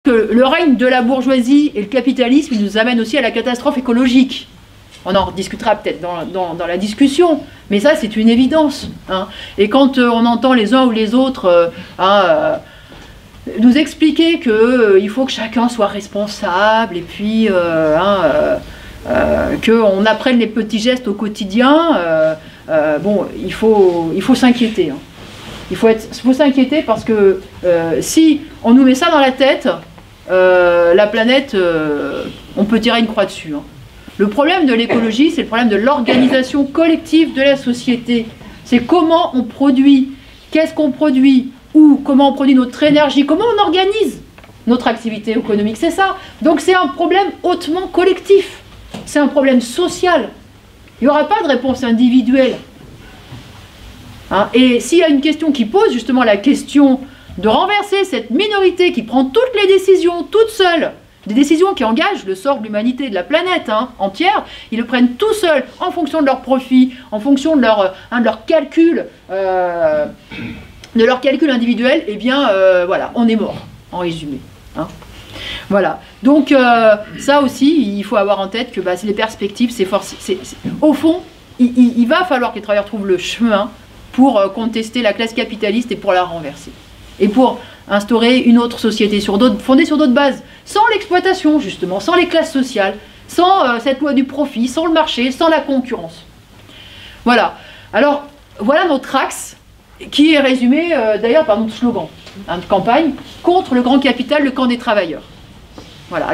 que le règne de la bourgeoisie et le capitalisme, il nous amène aussi à la catastrophe écologique. On en discutera peut-être dans la discussion, mais ça c'est une évidence. Hein. Et quand on entend les uns ou les autres nous expliquer qu'il faut que chacun soit responsable, et puis qu'on apprenne les petits gestes au quotidien, bon, il faut s'inquiéter. Hein. Il faut s'inquiéter parce que si on nous met ça dans la tête, la planète, on peut tirer une croix dessus. Hein. Le problème de l'écologie, c'est le problème de l'organisation collective de la société. C'est comment on produit, qu'est-ce qu'on produit, ou comment on produit notre énergie, comment on organise notre activité économique, c'est ça. Donc c'est un problème hautement collectif, c'est un problème social. Il n'y aura pas de réponse individuelle. Hein, et s'il y a une question qui pose justement la question de renverser cette minorité qui prend toutes les décisions toute seule, des décisions qui engagent le sort de l'humanité, de la planète entière, ils le prennent tout seuls en fonction de leurs profits, en fonction de leur calcul, individuel, et bien voilà, on est mort, en résumé. Hein. Voilà, donc ça aussi, il faut avoir en tête que c'est les perspectives, au fond, il va falloir que les travailleurs trouvent le chemin pour contester la classe capitaliste et pour la renverser. Et pour instaurer une autre société fondée sur d'autres bases, sans l'exploitation justement, sans les classes sociales, sans cette loi du profit, sans le marché, sans la concurrence. Voilà, alors voilà notre axe qui est résumé d'ailleurs par notre slogan de campagne, contre le grand capital, le camp des travailleurs. Voilà. Alors,